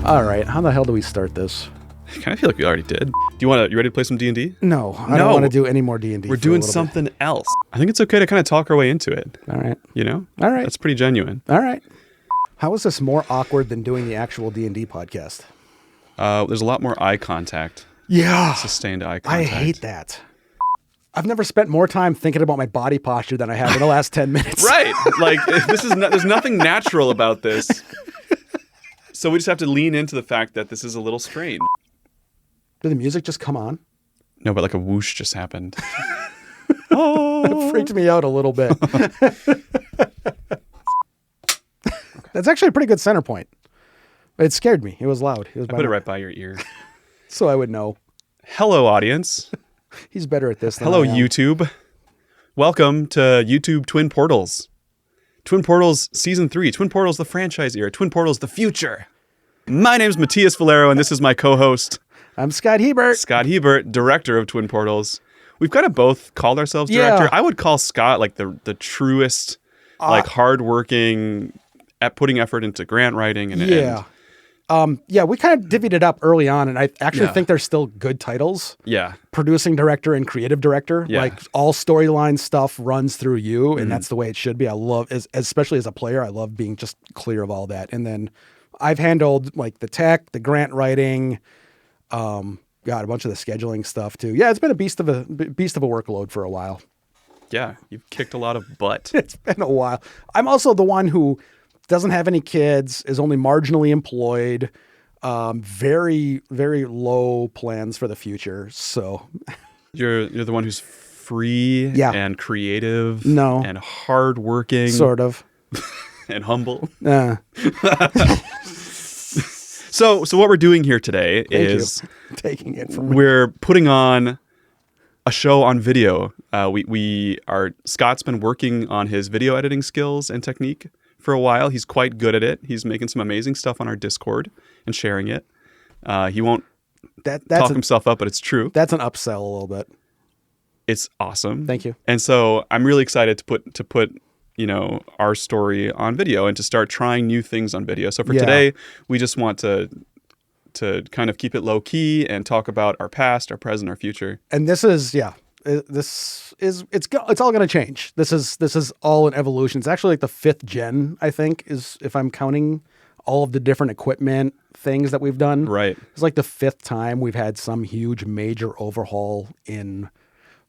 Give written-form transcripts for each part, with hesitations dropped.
All right, how the hell do we start this? I kind of feel like we already did. You ready to play some D&D? No, I don't want to do any more D&D. We're doing something else. I think it's okay to kind of talk our way into it. All right. You know? All right. That's pretty genuine. All right. How is this more awkward than doing the actual D&D podcast? There's a lot more eye contact. Yeah. Sustained eye contact. I hate that. I've never spent more time thinking about my body posture than I have in the last 10 minutes. Right. Like, there's nothing natural about this. So we just have to lean into the fact that this is a little strained. Did the music just come on? No, but like a whoosh just happened. It freaked me out a little bit. That's actually a pretty good center point. It scared me. It was loud. I put it right by your ear. So I would know. Hello, audience. He's better at this than Hello, I am. YouTube. Welcome to YouTube Twin Portals. Twin Portals Season 3. Twin Portals, the franchise era. Twin Portals, the future. My name's Matías Valero, and this is my co-host. I'm Scott Hebert. Scott Hebert, director of Twin Portals. We've kind of both called ourselves director. Yeah. I would call Scott like the truest, like hardworking, at putting effort into grant writing. And We kind of divvied it up early on, and I actually think they're still good titles. Yeah. Producing director and creative director. Yeah. Like all storyline stuff runs through you, and that's the way it should be. I love, especially as a player, I love being just clear of all that. And then I've handled like the tech, the grant writing, a bunch of the scheduling stuff too. Yeah, it's been a beast of a workload for a while. Yeah, you've kicked a lot of butt. It's been a while. I'm also the one who doesn't have any kids, is only marginally employed, very, very low plans for the future. So You're the one who's free and creative and hardworking. Sort of. And humble. So what we're doing here today is taking it from me. We're putting on a show on video. Scott's been working on his video editing skills and technique for a while. He's quite good at it. He's making some amazing stuff on our Discord and sharing it. He won't talk himself up, but it's true. That's an upsell a little bit. It's awesome. Thank you. And so I'm really excited to put our story on video and to start trying new things on video. So for today, we just want to kind of keep it low key and talk about our past, our present, our future. And it's all going to change. This is all an evolution. It's actually like the 5th gen, I think, is if I'm counting all of the different equipment things that we've done. Right. It's like the 5th time we've had some huge major overhaul in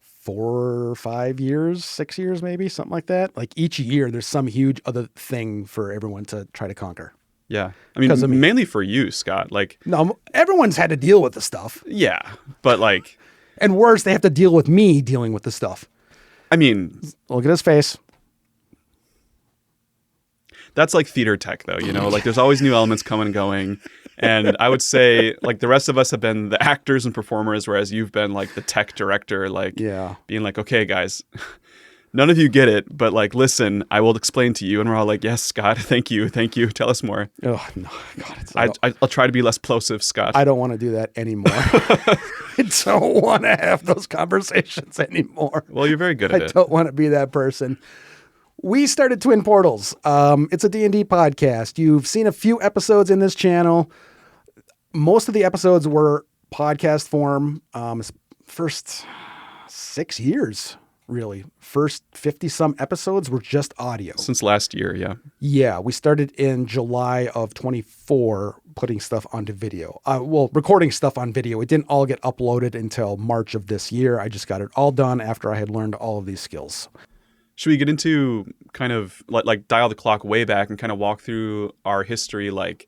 4 or 5 years, 6 years, maybe something like that. Like each year there's some huge other thing for everyone to try to conquer. Yeah. I mean, mainly for you, Scott. Like, no, everyone's had to deal with the stuff. Yeah. But like, and worse, they have to deal with me dealing with the stuff. I mean, look at his face. That's like theater tech though, like there's always new elements coming and going. And I would say like the rest of us have been the actors and performers, whereas you've been like the tech director, being like, okay, guys, none of you get it, but like, listen, I will explain to you. And we're all like, yes, Scott, thank you. Tell us more. Oh, no, God. I'll try to be less plosive, Scott. I don't want to do that anymore. I don't want to have those conversations anymore. Well, you're very good at it. I don't want to be that person. We started Twin Portals. It's a D&D podcast. You've seen a few episodes in this channel. Most of the episodes were podcast form. First 6 years, really. First 50-some episodes were just audio. Since last year, yeah. Yeah, we started in July of 24 putting stuff onto video. Recording stuff on video. It didn't all get uploaded until March of this year. I just got it all done after I had learned all of these skills. Should we get into kind of like dial the clock way back and kind of walk through our history, like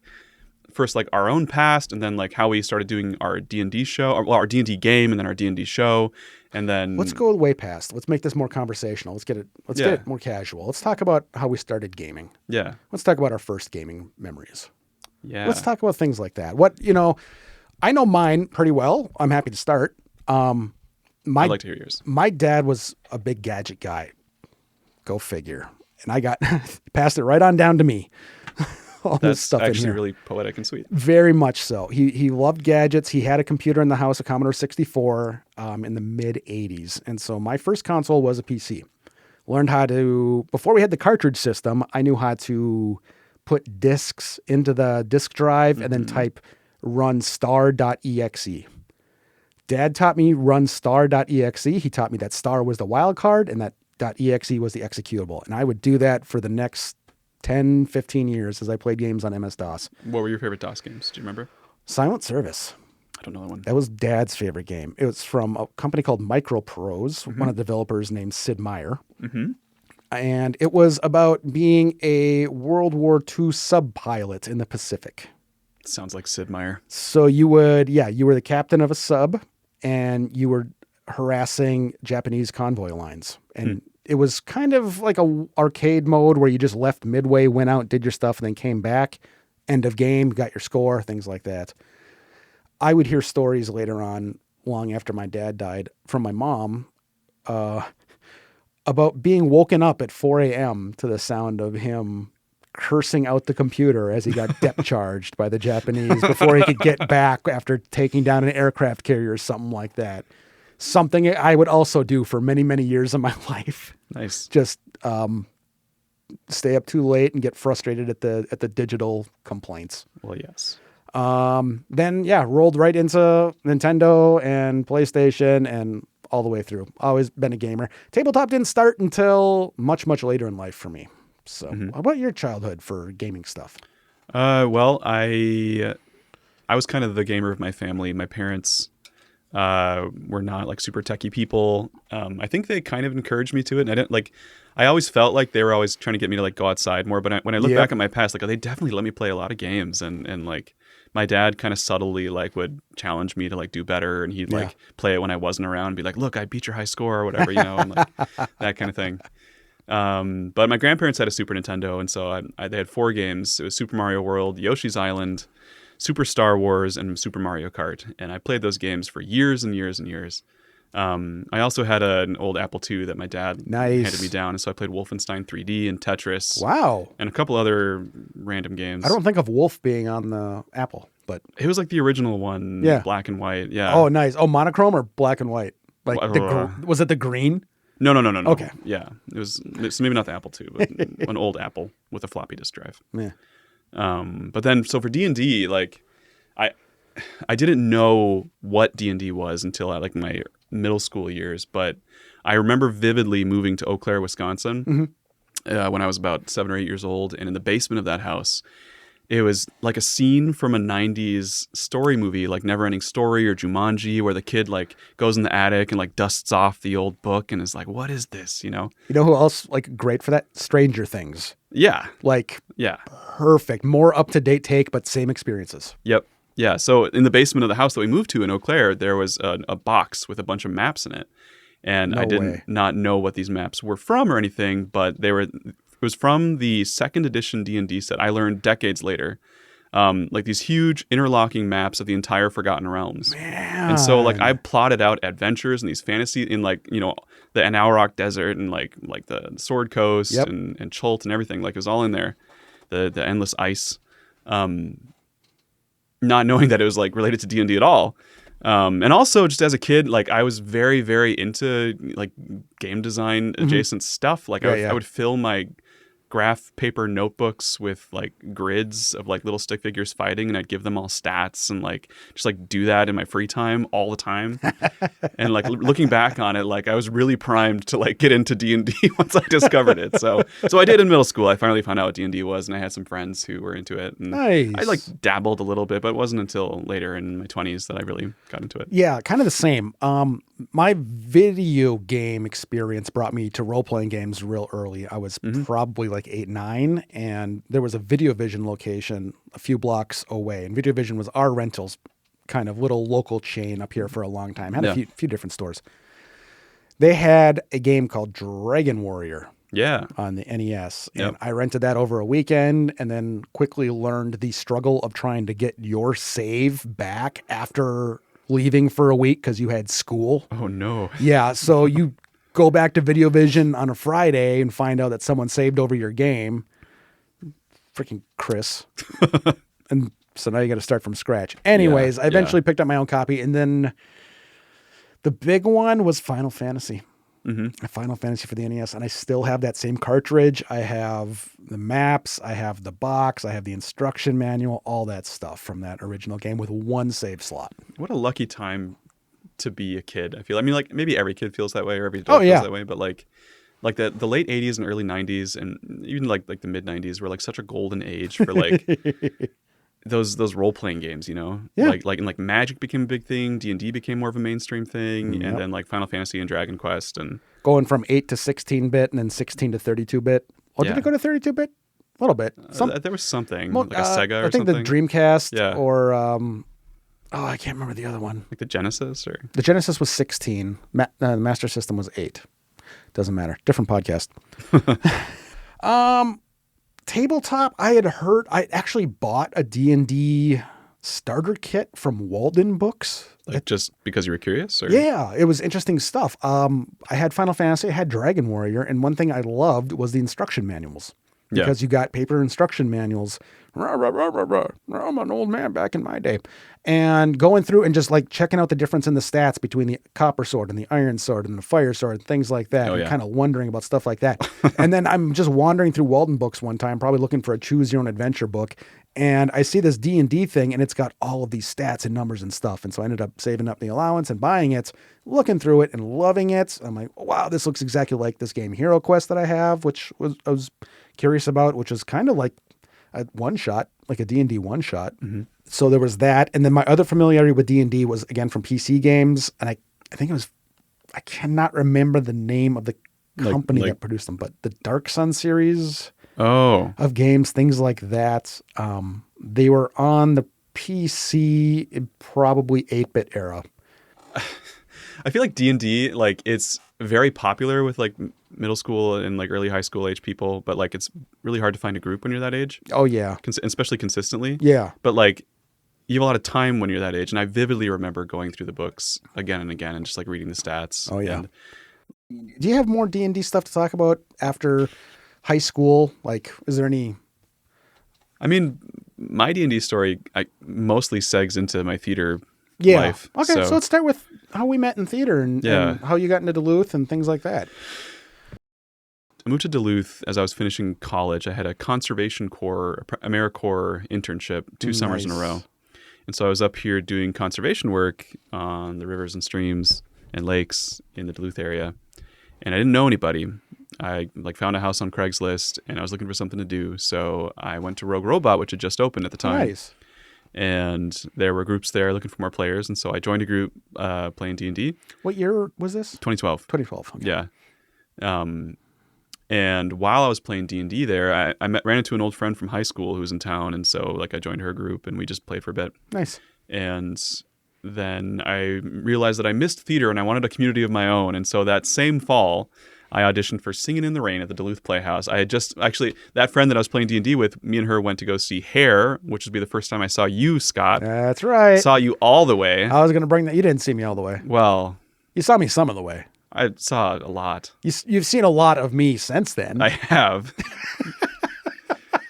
first like our own past and then like how we started doing our D&D show, or our D&D game and then our D&D show, and then let's go way past. Let's make this more conversational. Let's get it more casual. Let's talk about how we started gaming. Yeah. Let's talk about our first gaming memories. Yeah. Let's talk about things like that. I know mine pretty well. I'm happy to start. I'd like to hear yours. My dad was a big gadget guy. Go figure. And I got passed it right on down to me. All this stuff actually in here. Really poetic and sweet. Very much so. He loved gadgets. He had a computer in the house, a Commodore 64, in the mid 80s. And so my first console was a PC. Learned how to, before we had the cartridge system, I knew how to put disks into the disk drive and then type run star.exe. Dad taught me run star.exe. He taught me that star was the wild card and that .exe was the executable. And I would do that for the next 10, 15 years as I played games on MS-DOS. What were your favorite DOS games? Do you remember? Silent Service. I don't know that one. That was Dad's favorite game. It was from a company called Microprose, one of the developers named Sid Meier. And it was about being a World War II sub-pilot in the Pacific. Sounds like Sid Meier. So you were the captain of a sub, and you were harassing Japanese convoy lines. And it was kind of like a arcade mode where you just left midway, went out, did your stuff, and then came back. End of game, got your score, things like that. I would hear stories later on, long after my dad died, from my mom about being woken up at 4 a.m. to the sound of him cursing out the computer as he got depth charged by the Japanese before he could get back after taking down an aircraft carrier or something like that. Something I would also do for many, many years of my life. Nice. Just stay up too late and get frustrated at the digital complaints. Well, yes. Then rolled right into Nintendo and PlayStation and all the way through. Always been a gamer. Tabletop didn't start until much, much later in life for me. So how about your childhood for gaming stuff? Well, I was kind of the gamer of my family. My parents were not like super techie people. I think they kind of encouraged me to it. And I always felt like they were always trying to get me to like go outside more. But when I look back at my past, like they definitely let me play a lot of games. And like my dad kind of subtly like would challenge me to like do better. And he'd like play it when I wasn't around and be like, look, I beat your high score or whatever, and like that kind of thing. But my grandparents had a Super Nintendo. And so they had 4 games. It was Super Mario World, Yoshi's Island, Super Star Wars, and Super Mario Kart. And I played those games for years and years and years. I also had an old Apple II that my dad handed me down. And so I played Wolfenstein 3D and Tetris. Wow. And a couple other random games. I don't think of Wolf being on the Apple, but it was like the original one, black and white. Yeah. Oh, nice. Oh, monochrome or black and white? Like was it the green? No. Okay. Yeah. It's maybe not the Apple II, but an old Apple with a floppy disk drive. Yeah. But then, so for D&D, like I didn't know what D&D was until like my middle school years, but I remember vividly moving to Eau Claire, Wisconsin, when I was about 7 or 8 years old. And in the basement of that house, it was like a scene from a 90s story movie, like Neverending Story or Jumanji, where the kid like goes in the attic and like dusts off the old book and is like, what is this? You know who else like great for that? Stranger Things. Yeah. Perfect. More up-to-date take, but same experiences. Yep. Yeah. So in the basement of the house that we moved to in Eau Claire, there was a box with a bunch of maps in it. And I didn't not know what these maps were from or anything, but it was from the 2nd edition D&D set. I learned decades later, like these huge interlocking maps of the entire Forgotten Realms. Man. And so like I plotted out adventures in these fantasy in like, the Anaurok Desert and like the Sword Coast and Chult and everything. Like it was all in there. The endless ice. Not knowing that it was like related to D&D at all. And also just as a kid, like I was very, very into like game design adjacent stuff. Like I would fill my graph paper notebooks with like grids of like little stick figures fighting, and I'd give them all stats and like just like do that in my free time all the time. And like looking back on it, like I was really primed to like get into D&D once I discovered it. So I did in middle school. I finally found out what D&D was, and I had some friends who were into it. And nice. I like dabbled a little bit, but it wasn't until later in my 20s that I really got into it. Yeah, kind of the same. My video game experience brought me to role-playing games real early. I was probably like 8, 9, and there was a VideoVision location a few blocks away. And VideoVision was our rentals kind of little local chain up here for a long time. Had a few different stores. They had a game called Dragon Warrior on the NES. And I rented that over a weekend and then quickly learned the struggle of trying to get your save back after leaving for a week because you had school. Oh, no. Yeah, so you go back to VideoVision on a Friday and find out that someone saved over your game. Freaking Chris. And so now you got to start from scratch. Anyways, I eventually picked up my own copy, and then the big one was Final Fantasy. Final Fantasy for the NES, and I still have that same cartridge. I have the maps, I have the box, I have the instruction manual, all that stuff from that original game with one save slot. What a lucky time to be a kid, I feel. I mean, like, maybe every kid feels that way, or every adult feels that way, but like the late 80s and early 90s, and even like the mid 90s were like such a golden age for like those role-playing games, you know? Yeah. Like Magic became a big thing, D&D became more of a mainstream thing, and then like Final Fantasy and Dragon Quest, and going from 8 to 16-bit and then 16 to 32-bit. Oh, did it go to 32-bit? A little bit. There was something, like a Sega or something. I think the Dreamcast or, I can't remember the other one. Like the Genesis? Or the Genesis was 16. The Master System was 8. Doesn't matter. Different podcast. Tabletop, I had heard, I actually bought a D&D starter kit from Walden Books. Like just because you were curious? Or? Yeah, it was interesting stuff. I had Final Fantasy, I had Dragon Warrior, and one thing I loved was the instruction manuals. Because you got paper instruction manuals. I'm an old man back in my day. And going through and just like checking out the difference in the stats between the copper sword and the iron sword and the fire sword and things like that. And kind of wondering about stuff like that. And then I'm just wandering through Walden Books one time, probably looking for a choose your own adventure book. And I see this D&D thing, and it's got all of these stats and numbers and stuff. And so I ended up saving up the allowance and buying it, looking through it and loving it. I'm like, wow, this looks exactly like this game Hero Quest that I have, which I was curious about, which is kind of like a one-shot, like a D&D one-shot. So there was that. And then my other familiarity with D&D was, again, from PC games. And I think it was, I cannot remember the name of the company that produced them, but the Dark Sun series of games, things like that. They were on the PC in probably 8-bit era. I feel like D&D, like, it's very popular with like middle school and like early high school age people, but like it's really hard to find a group when you're that age. Oh yeah. Especially consistently. Yeah. But like you have a lot of time when you're that age. And I vividly remember going through the books again and again and just like reading the stats. Oh yeah. Do you have more D&D stuff to talk about after high school? Like, is there any? I mean, my D&D story mostly segs into my theater life. Okay, so let's start with how we met in theater and how you got into Duluth and things like that. I moved to Duluth as I was finishing college. I had a Conservation Corps, AmeriCorps internship 2 summers in a row. And so I was up here doing conservation work on the rivers and streams and lakes in the Duluth area. And I didn't know anybody. I found a house on Craigslist and I was looking for something to do. So I went to Rogue Robot, which had just opened at the time. Nice. And there were groups there looking for more players. And so I joined a group playing D&D. What year was this? 2012. 2012. Okay. Yeah. And while I was playing D&D there, I ran into an old friend from high school who was in town. And so like I joined her group and we just played for a bit. Nice. And then I realized that I missed theater and I wanted a community of my own. And so that same fall, I auditioned for Singing in the Rain at the Duluth Playhouse. I had just actually, that friend that I was playing D&D with, me and her went to go see Hair, which would be the first time I saw you, Scott. That's right. Saw you all the way. I was going to bring that. You didn't see me all the way. Well, you saw me some of the way. I saw a lot. You've seen a lot of me since then. I have.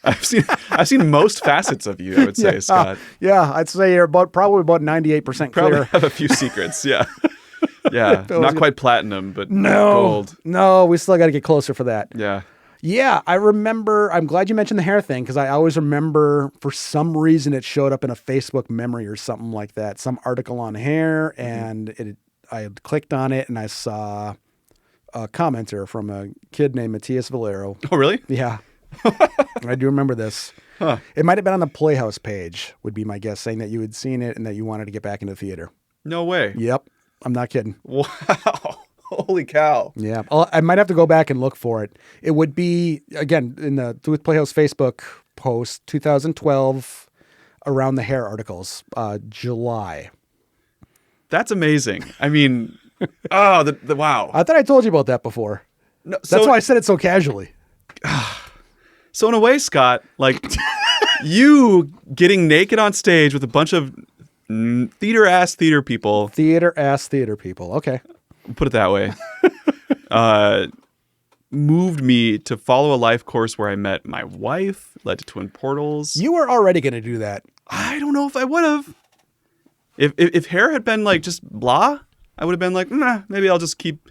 I've seen most facets of you, I would say, Scott. Yeah, I'd say you're probably about 98% clear. Probably have a few secrets, yeah. Yeah, not quite platinum, but gold. No, we still got to get closer for that. Yeah. Yeah, I remember, I'm glad you mentioned the hair thing, because I always remember for some reason it showed up in a Facebook memory or something like that, some article on hair, and I had clicked on it and I saw a commenter from a kid named Matías Valero. Oh, really? Yeah. I do remember this. Huh. It might have been on the Playhouse page, would be my guess, saying that you had seen it and that you wanted to get back into theater. No way. Yep. I'm not kidding. Wow. Holy cow. Yeah. I might have to go back and look for it. It would be, again, in the Duluth Playhouse Facebook post, 2012, around the hair articles, July. That's amazing. I mean, wow. I thought I told you about that before. No, that's why I said it so casually. So in a way, Scott, like you getting naked on stage with a bunch of theater-ass theater people. Theater-ass theater people. Okay. Put it that way. Moved me to follow a life course where I met my wife, led to twin portals. You were already going to do that. I don't know if I would have. If hair had been like just blah, I would have been like, nah, maybe I'll just keep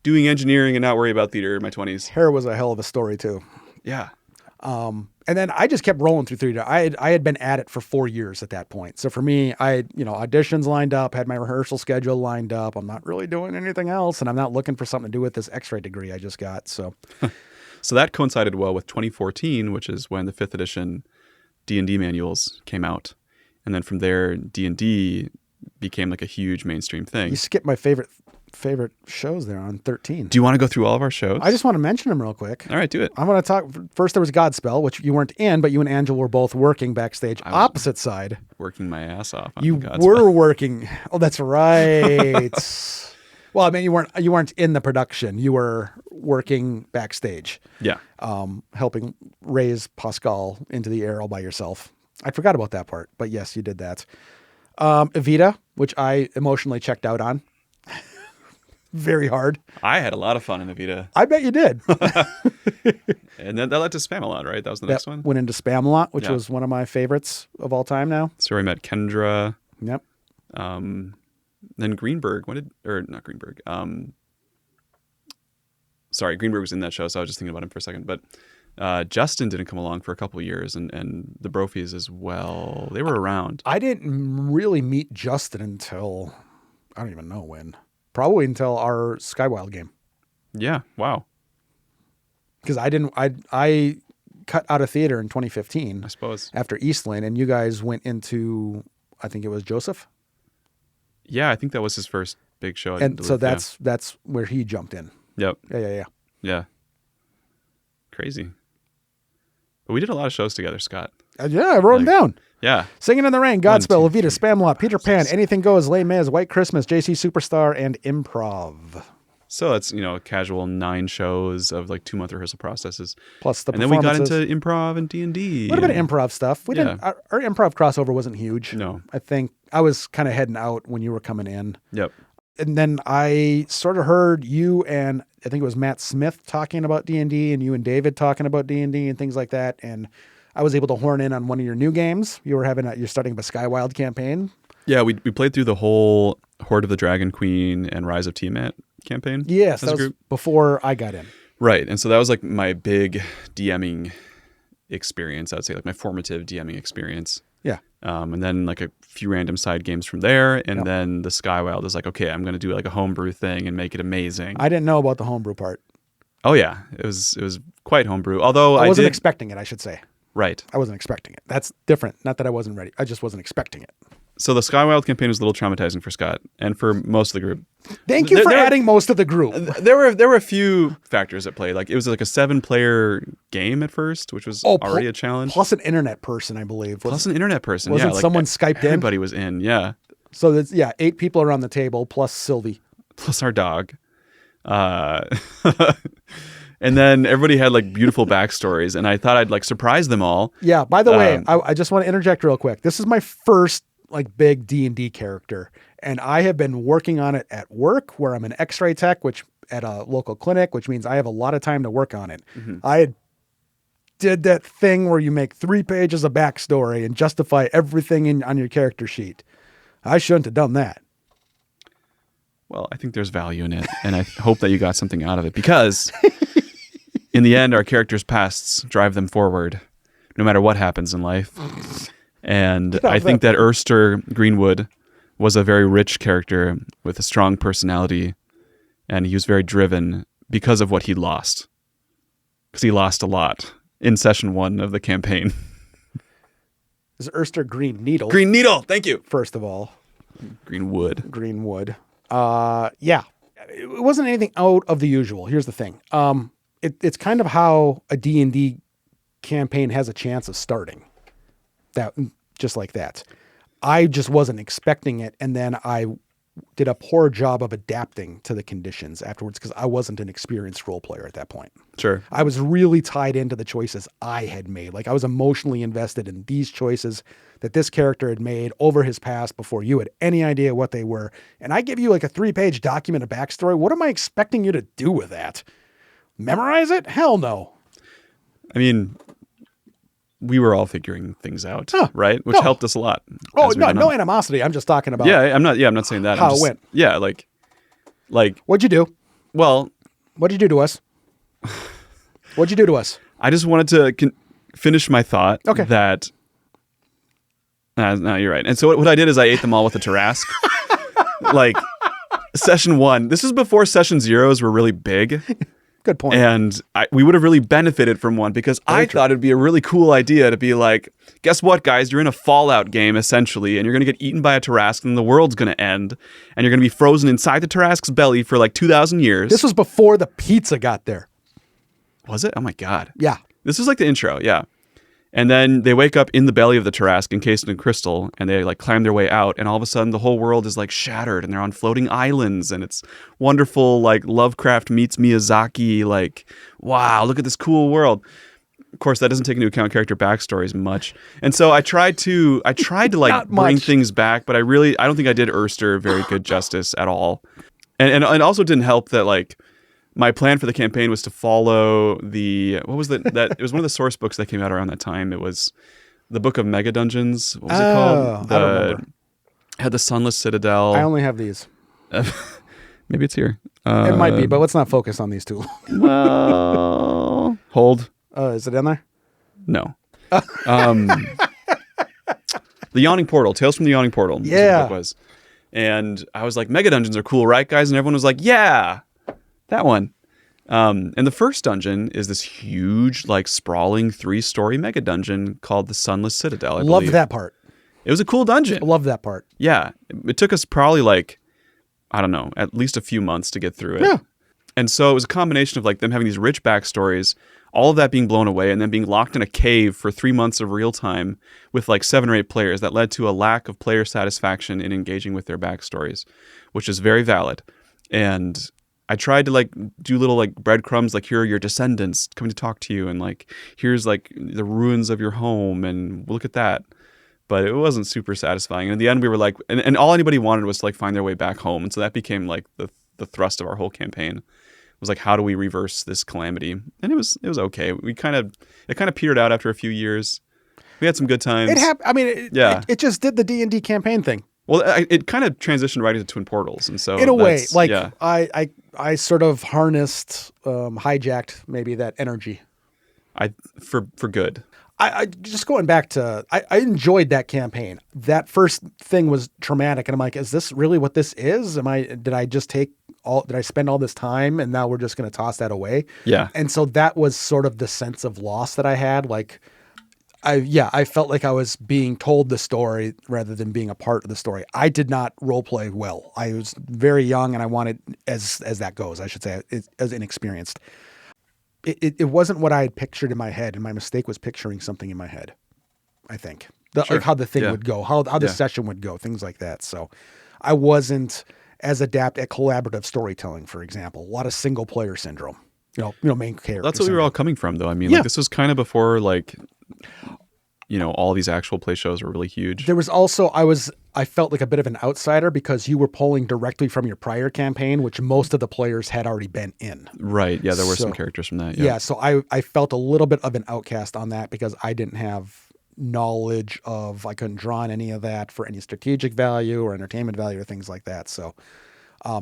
doing engineering and not worry about theater in my 20s. Hair was a hell of a story too. Yeah. And then I just kept rolling through theater. I had been at it for 4 years at that point. So for me, I had, auditions lined up, had my rehearsal schedule lined up. I'm not really doing anything else, and I'm not looking for something to do with this X-ray degree I just got. So, so that coincided well with 2014, which is when the 5th edition D&D manuals came out. And then from there, D&D became like a huge mainstream thing. You skipped my favorite shows there on 13. Do you want to go through all of our shows? I just want to mention them real quick. All right, do it. I want to talk. First, there was Godspell, which you weren't in, but you and Angela were both working backstage. Opposite side. Working my ass off on You Godspell. were working. Oh, that's right. Well, I mean, you weren't in the production. You were working backstage. Yeah. Helping raise Pascal into the air all by yourself. I forgot about that part, but yes, you did that. Evita, which I emotionally checked out on. Very hard. I had a lot of fun in Evita. I bet you did. And then that led to Spamalot, right? That was the next one? Went into Spamalot, which was one of my favorites of all time now. So we met Kendra. Yep. Then Greenberg. Not Greenberg. Sorry, Greenberg was in that show, so I was just thinking about him for a second. But Justin didn't come along for a couple of years, and the Brophies as well. They were around. I didn't really meet Justin until, I don't even know when. Probably until our Skywild game. Yeah. Wow. Because I cut out of theater in 2015. I suppose. After Eastland, and you guys went into, I think it was Joseph. Yeah, I think that was his first big show. And so that's where he jumped in. Yep. Yeah. Crazy. But we did a lot of shows together, Scott. Yeah, I wrote them down. Yeah. Singing in the Rain, Godspell, Evita, Spamalot, Peter Pan, Anything Goes, Les Mis, White Christmas, JC Superstar, and Improv. So it's, a casual 9 shows of like 2-month rehearsal processes. Plus the And then we got into improv and D&D. A little bit of improv stuff. We didn't. Our improv crossover wasn't huge. No. I think I was kind of heading out when you were coming in. Yep. And then I sort of heard you and I think it was Matt Smith talking about D&D and you and David talking about D&D and things like that. And I was able to horn in on one of your new games. You're starting up a Skywild campaign. Yeah, we played through the whole Horde of the Dragon Queen and Rise of Tiamat campaign. Yes, that was before I got in. Right. And so that was like my big DMing experience, I would say, like my formative DMing experience. Yeah. And then like a few random side games from there. And then the Skywild is like, okay, I'm going to do like a homebrew thing and make it amazing. I didn't know about the homebrew part. Oh, yeah. It was quite homebrew. Although I wasn't expecting it, I should say. Right. I wasn't expecting it. That's different. Not that I wasn't ready. I just wasn't expecting it. So the Skywild campaign was a little traumatizing for Scott and for most of the group. Thank you for adding most of the group. There were a few factors at play. Like it was like a 7-player game at first, which was already a challenge. Plus an internet person, I believe. Plus an internet person. Wasn't someone Skyped in? Everybody was in. Yeah. So that's 8 people around the table plus Sylvie. Plus our dog. And then everybody had like beautiful backstories, and I thought I'd like surprise them all. Yeah. By the way, I just want to interject real quick. This is my first like big D&D character, and I have been working on it at work, where I'm an X-ray tech, which at a local clinic, which means I have a lot of time to work on it. Mm-hmm. I did that thing where you make 3 pages of backstory and justify everything on your character sheet. I shouldn't have done that. Well, I think there's value in it, and I hope that you got something out of it, because in the end, our characters' pasts drive them forward, no matter what happens in life. And I think that Erster Greenwood was a very rich character with a strong personality, and he was very driven because of what he lost. Because he lost a lot in session 1 of the campaign. Is Erster Green Needle? Green Needle, thank you. First of all. Greenwood. Yeah. It wasn't anything out of the usual. Here's the thing. It's kind of how a D&D campaign has a chance of starting. That just like that. I just wasn't expecting it, and then I did a poor job of adapting to the conditions afterwards because I wasn't an experienced role player at that point. Sure. I was really tied into the choices I had made. Like I was emotionally invested in these choices that this character had made over his past before you had any idea what they were. And I give you like a 3-page document of backstory. What am I expecting you to do with that? Memorize it? Hell no. I mean, we were all figuring things out, right? Which helped us a lot. Oh, no animosity. I'm just talking about. I'm not saying that. How it went. Yeah, like. What'd you do? Well, what'd you do to us? What'd you do to us? I just wanted to finish my thought that. No, you're right. And so what I did is I ate them all with a Tarrasque. Like session 1. This was before session 0s were really big. Good point. And we would have really benefited from one because I thought it'd be a really cool idea to be like, guess what, guys? You're in a Fallout game, essentially, and you're going to get eaten by a Tarrasque and the world's going to end. And you're going to be frozen inside the Tarrasque's belly for like 2,000 years. This was before the pizza got there. Was it? Oh, my God. Yeah. This was like the intro, yeah. And then they wake up in the belly of the Tarrasque encased in crystal, and they like climb their way out, and all of a sudden the whole world is like shattered, and they're on floating islands, and it's wonderful, like Lovecraft meets Miyazaki, like, wow, look at this cool world. Of course, that doesn't take into account character backstories much. And so I tried to like bring things back, but I don't think I did Erster very good justice at all. And it also didn't help that like my plan for the campaign was to follow it was one of the source books that came out around that time. It was the Book of Mega Dungeons. What was it called? I don't remember. Had the Sunless Citadel. I only have these. Maybe it's here. It might be, but let's not focus on these two. Well, hold. Is it in there? No. The Yawning Portal. Tales from the Yawning Portal. Yeah. What the book was. And I was like, Mega Dungeons are cool, right, guys? And everyone was like, yeah. That one. And the first dungeon is this huge, like, sprawling 3-story mega dungeon called the Sunless Citadel, I Loved believe. that part. It was a cool dungeon. I love that part. Yeah. It took us probably, like, I don't know, at least a few months to get through it. Yeah. And so it was a combination of, like, them having these rich backstories, all of that being blown away, and then being locked in a cave for 3 months of real time with, like, 7 or 8 players that led to a lack of player satisfaction in engaging with their backstories, which is very valid. And I tried to like do little like breadcrumbs, like here are your descendants coming to talk to you, and like here's like the ruins of your home, and look at that. But it wasn't super satisfying. And in the end, we were like, and all anybody wanted was to like find their way back home, and so that became like the thrust of our whole campaign. It was like, how do we reverse this calamity? And it was okay. It kind of petered out after a few years. We had some good times. It just did the D&D campaign thing. Well, it kind of transitioned right into Twin Portals, and so in a way, like yeah. I sort of harnessed, hijacked maybe that energy. For good. I just going back to I enjoyed that campaign. That first thing was traumatic, and I'm like, is this really what this is? Did I spend all this time and now we're just going to toss that away? Yeah. And so that was sort of the sense of loss that I had. Like, I felt like I was being told the story rather than being a part of the story. I did not role play well. I was very young, and I wanted, as that goes, I should say, as inexperienced. It wasn't what I had pictured in my head, and my mistake was picturing something in my head, I think. Like how the thing would go, how the session would go, things like that. So I wasn't as adept at collaborative storytelling, for example. A lot of single player syndrome. Main character. That's what we were all coming from, though. I mean, like, this was kind of before, like, all these actual play shows were really huge. There was also, I felt like a bit of an outsider because you were pulling directly from your prior campaign, which most of the players had already been in. Right. Yeah, there were some characters from that. Yeah, so I felt a little bit of an outcast on that because I didn't have knowledge of, I couldn't draw on any of that for any strategic value or entertainment value or things like that. So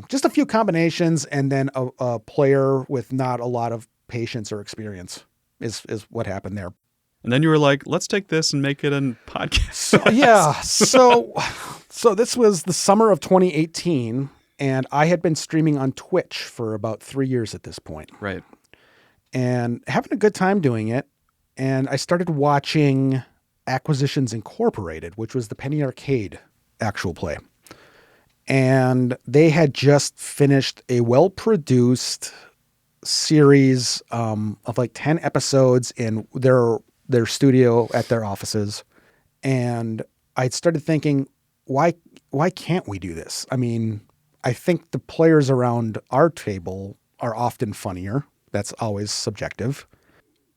just a few combinations, and then a player with not a lot of patience or experience is what happened there. And then you were like, let's take this and make it a podcast. So this was the summer of 2018, and I had been streaming on Twitch for about 3 years at this point. Right. And having a good time doing it. And I started watching Acquisitions Incorporated, which was the Penny Arcade actual play. And they had just finished a well-produced series of like 10 episodes in their studio at their offices. And I started thinking, why can't we do this? I mean, I think the players around our table are often funnier. That's always subjective.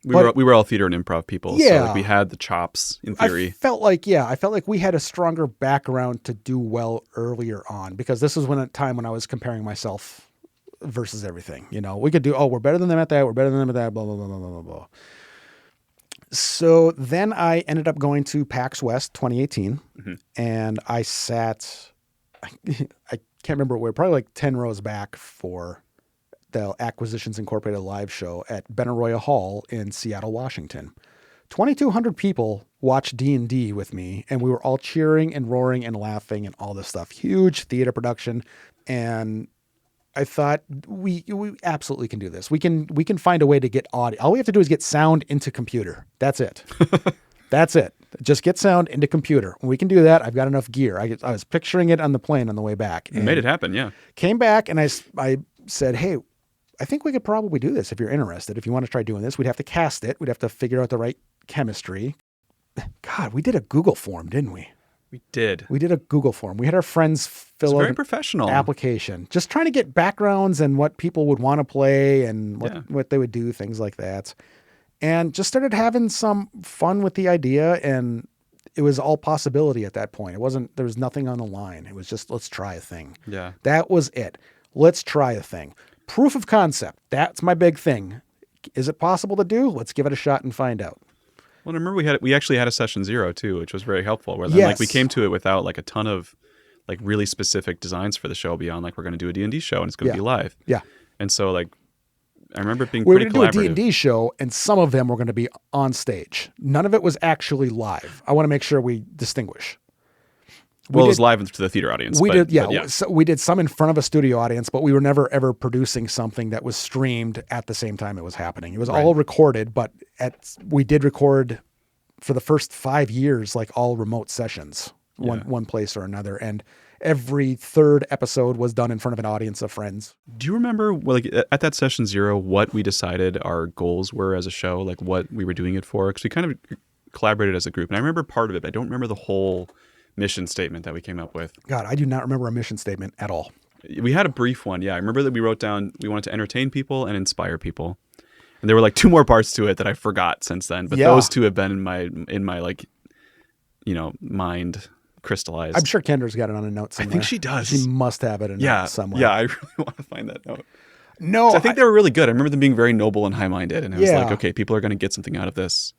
We were all theater and improv people, so like we had the chops in theory. I felt like we had a stronger background to do well earlier on, because this was a time when I was comparing myself versus everything. We could do, we're better than them at that, we're better than them at that, blah, blah, blah, blah, blah, blah. So then I ended up going to PAX West 2018, and I sat, I can't remember where, probably like 10 rows back for the Acquisitions Incorporated live show at Benaroya Hall in Seattle, Washington. 2,200 people watched D&D with me, and we were all cheering and roaring and laughing and all this stuff. Huge theater production, and I thought we absolutely can do this. We can find a way to get audio. All we have to do is get sound into computer. That's it. That's it. Just get sound into computer. When we can do that, I've got enough gear. I was picturing it on the plane on the way back. You made it happen, yeah. Came back, and I said, hey, I think we could probably do this if you're interested. If you want to try doing this, we'd have to cast it. We'd have to figure out the right chemistry. God, we did a Google form, didn't we? We did. We did a Google form. We had our friends fill out very professional application, just trying to get backgrounds and what people would want to play and what they would do, things like that. And just started having some fun with the idea, and it was all possibility at that point. There was nothing on the line. It was just, let's try a thing. Yeah. That was it. Let's try a thing. Proof of concept. That's my big thing. Is it possible to do? Let's give it a shot and find out. Well, I remember we actually had a session 0 too, which was very helpful. Where then, yes. like, we came to it without like a ton of like really specific designs for the show beyond like we're going to do a D&D show and it's going to be live. Yeah. And so like I remember it being we pretty collaborative. We were going to do a D&D show, and some of them were going to be on stage. None of it was actually live. I want to make sure we distinguish. It was live to the theater audience. So we did some in front of a studio audience, but we were never ever producing something that was streamed at the same time it was happening. It was all recorded, but we did record for the first 5 years, like all remote sessions, one place or another. And every third episode was done in front of an audience of friends. Do you remember, like, at that session 0, what we decided our goals were as a show, like what we were doing it for? Because we kind of collaborated as a group. And I remember part of it, but I don't remember the whole mission statement that we came up with. God, I do not remember a mission statement at all. We had a brief one. Yeah. I remember that we wrote down, we wanted to entertain people and inspire people. And there were like 2 more parts to it that I forgot since then. But those 2 have been in my like, mind crystallized. I'm sure Kendra's got it on a note somewhere. I think she does. She must have it in note somewhere. Yeah, I really want to find that note. No. I think they were really good. I remember them being very noble and high-minded. And it was like, okay, people are going to get something out of this.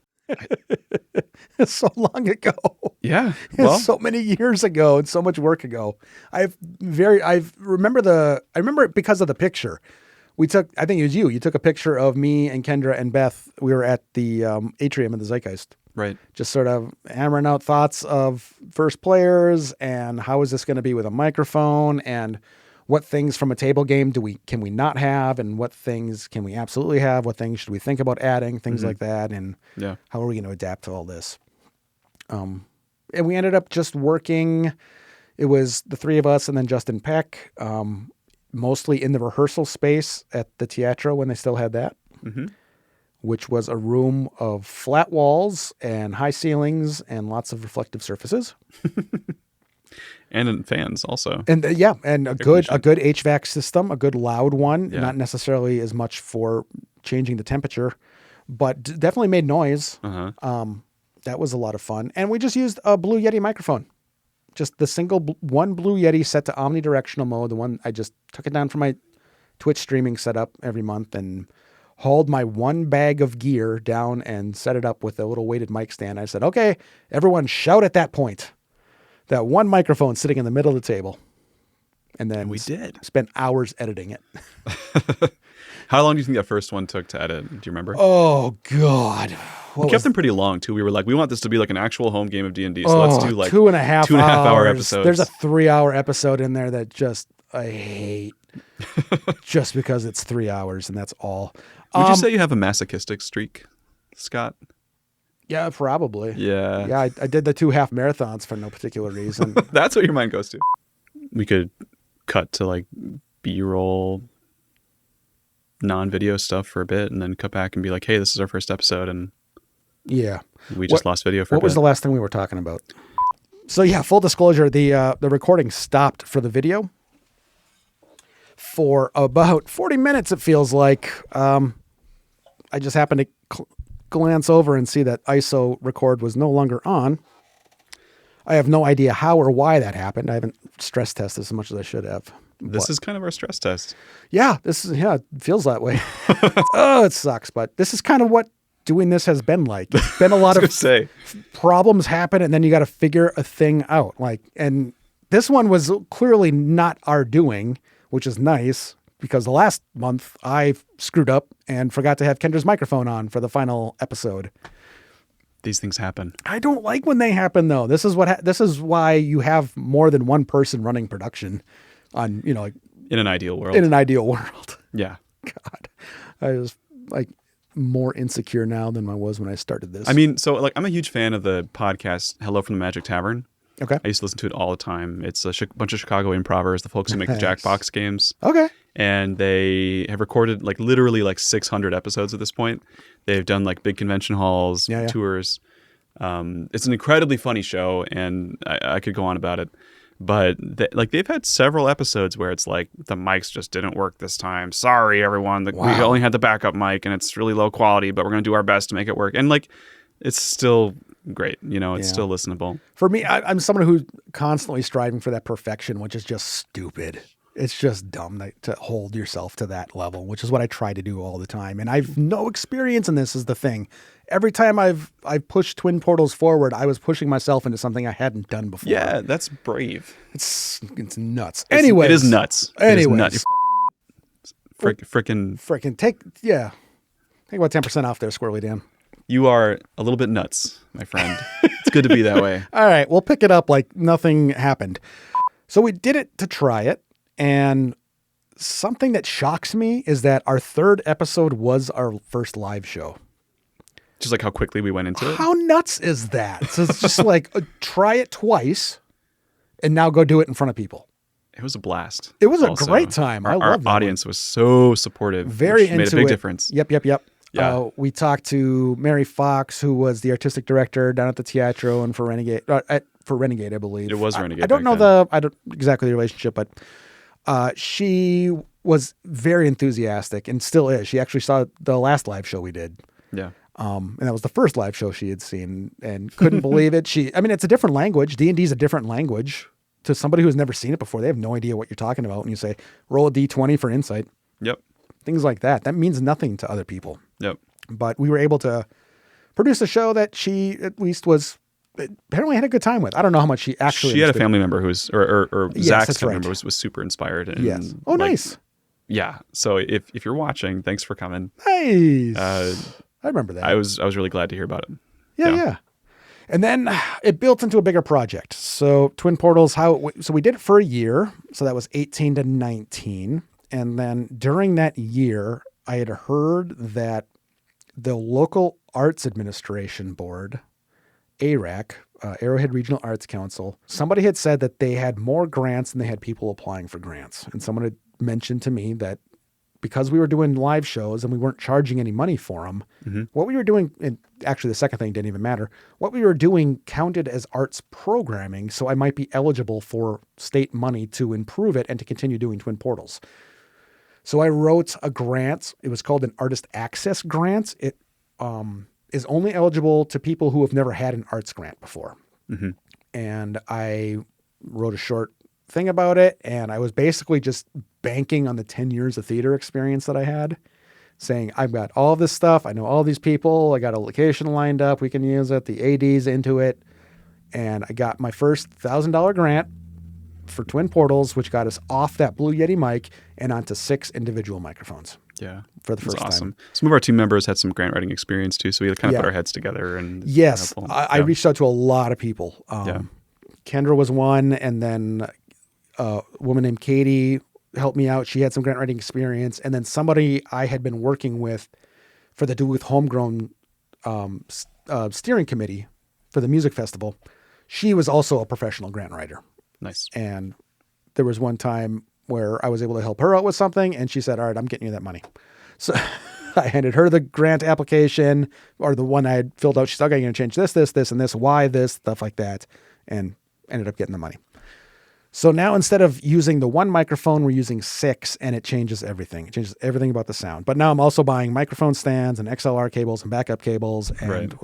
So long ago. Yeah. Well, so many years ago and so much work ago. I remember it because of the picture. I think it was you took a picture of me and Kendra and Beth. We were at the atrium of the Zeitgeist. Right. Just sort of hammering out thoughts of first players and how is this going to be with a microphone and what things from a table game can we not have and what things can we absolutely have? What things should we think about adding? Things like that. And how are we going to adapt to all this? And we ended up just working. It was the 3 of us and then Justin Peck, mostly in the rehearsal space at the Teatro when they still had that, which was a room of flat walls and high ceilings and lots of reflective surfaces. And fans also. And and a good HVAC system, a good loud one, not necessarily as much for changing the temperature, but definitely made noise. That was a lot of fun. And we just used a Blue Yeti microphone. Just the single one Blue Yeti set to omnidirectional mode. The one I just took it down from my Twitch streaming setup every month and hauled my 1 bag of gear down and set it up with a little weighted mic stand. I said, okay, everyone shout at that point. That 1 microphone sitting in the middle of the table. And then we spent hours editing it. How long do you think that first one took to edit? Do you remember? Oh, God. We kept them pretty long, too. We were like, we want this to be like an actual home game of D&D. So let's do like 2.5 hour episodes. There's a 3-hour episode in there that I hate just because it's 3 hours and that's all. Would you say you have a masochistic streak, Scott? Yeah, probably. Yeah. Yeah, I did the 2 half marathons for no particular reason. That's what your mind goes to. We could cut to like B-roll, non-video stuff for a bit and then cut back and be like, hey, this is our first episode. And we just lost video for a bit. What was the last thing we were talking about? So yeah, full disclosure, the recording stopped for the video for about 40 minutes, it feels like. I just happened to glance over and see that ISO record was no longer on. I have no idea how or why that happened. I haven't stress tested as much as I should have. This is kind of our stress test. Yeah, it feels that way. Oh, it sucks, but this is kind of what doing this has been like. It's been a lot of problems happen and then you got to figure a thing out. And this one was clearly not our doing, which is nice because the last month I screwed up and forgot to have Kendra's microphone on for the final episode. These things happen. I don't like when they happen, though. This is why you have more than one person running production on, like in an ideal world. In an ideal world. Yeah. God, I was like more insecure now than I was when I started this. I mean, so like I'm a huge fan of the podcast Hello from the Magic Tavern. Okay. I used to listen to it all the time. It's a bunch of Chicago improvers, the folks who make the Jackbox games. Okay. And they have recorded like literally like 600 episodes at this point. They've done like big convention halls, tours. It's an incredibly funny show, and I could go on about it. But they've had several episodes where it's like the mics just didn't work this time. Sorry, everyone. We only had the backup mic, and it's really low quality, but we're going to do our best to make it work. And like, it's still great. It's still listenable. For me, I'm someone who's constantly striving for that perfection, which is just stupid. It's just dumb to hold yourself to that level, which is what I try to do all the time. And I've no experience in this is the thing. Every time I've pushed Twin Portals forward, I was pushing myself into something I hadn't done before. Yeah, that's brave. It's nuts. Anyways. It is nuts. Anyways. It is nuts. Frickin' take about 10% off there, Squirrely Dan. You are a little bit nuts, my friend. It's good to be that way. All right, we'll pick it up like nothing happened. So we did it to try it. And something that shocks me is that our third episode was our first live show. Just like how quickly we went into it. How nuts is that? So it's just like try it twice and now go do it in front of people. It was a blast. It was a great time. I love that. Our audience was so supportive. Very into it. Made a big difference. Yep. Yeah. We talked to Mary Fox, who was the artistic director down at the Teatro and for Renegade, I believe. It was Renegade. I don't know exactly the relationship, but she was very enthusiastic and still is. She actually saw the last live show we did. Yeah. And that was the first live show she had seen and couldn't believe it. It's a different language. D&D is a different language to somebody who's never seen it before. They have no idea what you're talking about when you say, roll a D20 for insight. Yep. Things like that. That means nothing to other people. Yep. But we were able to produce a show that she at least apparently had a good time with. I don't know how much she actually. She had a family member who's, or Yes, Zach's family member was super inspired. And yes. Oh, nice. Yeah. So if you're watching, thanks for coming. Nice. I remember that. I was really glad to hear about it. Yeah. And then it built into a bigger project. So Twin Portals, so we did it for a year. So that was 18 to 19. And then during that year, I had heard that the local arts administration board, ARAC, Arrowhead Regional Arts Council, somebody had said that they had more grants than they had people applying for grants. And someone had mentioned to me that because we were doing live shows and we weren't charging any money for them, what we were doing, and actually the second thing didn't even matter, what we were doing counted as arts programming, so I might be eligible for state money to improve it and to continue doing Twin Portals. So I wrote a grant. It was called an Artist Access Grant. It is only eligible to people who have never had an arts grant before. And I wrote a short thing about it, and I was basically just banking on the 10 years of theater experience that I had, saying, I've got all this stuff. I know all these people. I got a location lined up. We can use it. The AD's into it. And I got my first $1,000 grant for Twin Portals, which got us off that Blue Yeti mic and onto 6 individual microphones. Yeah. For the first awesome. time. Some of our team members had some grant writing experience too, so we kind of put our heads together. And yes, I reached out to a lot of people. Kendra was one, and then a woman named Katie helped me out. She had some grant writing experience. And then somebody I had been working with for the Duluth Homegrown steering committee for the music festival. She was also a professional grant writer. Nice. And there was one time where I was able to help her out with something, and she said, all right, I'm getting you that money. So I handed her the grant application, or the one I had filled out. She said, okay, you're going to change this, and this, why this, stuff like that, and ended up getting the money. So now instead of using the one microphone, we're using 6, and it changes everything. It changes everything about the sound. But now I'm also buying microphone stands and XLR cables and backup cables and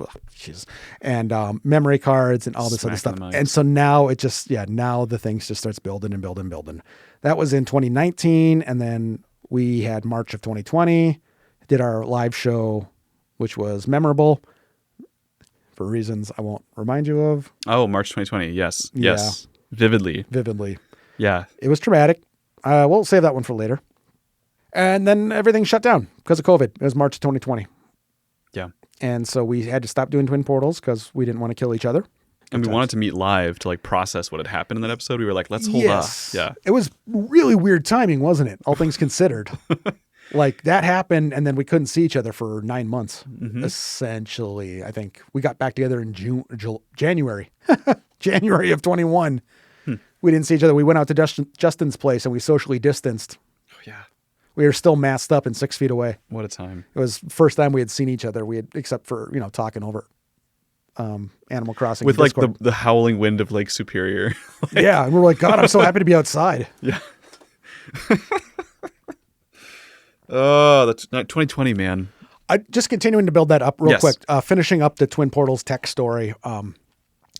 memory cards and all this other stuff. And so now it just, now the things just starts building and building and building. That was in 2019. And then we had March of 2020, did our live show, which was memorable for reasons I won't remind you of. Oh, March 2020. Yes. Yeah. Yes. Vividly. Vividly. Yeah. It was traumatic. We'll save that one for later. And then everything shut down because of COVID. It was March of 2020. Yeah. And so we had to stop doing Twin Portals because we didn't want to kill each other. And we wanted to meet live to like process what had happened in that episode. We were like, let's hold off. Yeah. It was really weird timing, wasn't it? All things considered. Like that happened and then we couldn't see each other for 9 months. Essentially, I think we got back together in January, January of 21. We didn't see each other. We went out to Justin's place and we socially distanced. Oh, yeah. We were still masked up and 6 feet away. What a time. It was the first time we had seen each other. Except for, talking over Animal Crossing. With like the howling wind of Lake Superior. Yeah. And we were like, God, I'm so happy to be outside. Yeah. Oh, that's 2020, man. Just continuing to build that up real quick, finishing up the Twin Portals tech story.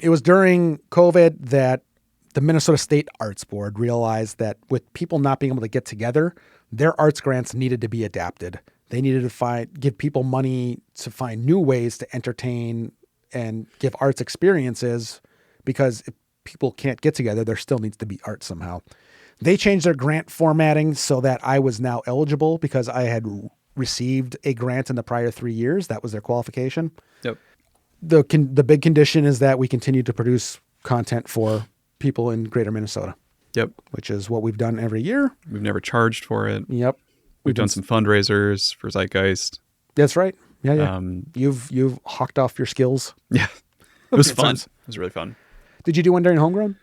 It was during COVID that the Minnesota State Arts Board realized that with people not being able to get together, their arts grants needed to be adapted. They needed to give people money to find new ways to entertain and give arts experiences, because if people can't get together, there still needs to be art somehow. They changed their grant formatting so that I was now eligible because I had received a grant in the prior 3 years. That was their qualification. Yep. The big condition is that we continue to produce content for people in greater Minnesota. Yep. Which is what we've done every year. We've never charged for it. Yep. We've done some fundraisers for Zeitgeist. That's right. Yeah. You've hawked off your skills. Yeah. It was fun. It was really fun. Did you do one during Homegrown?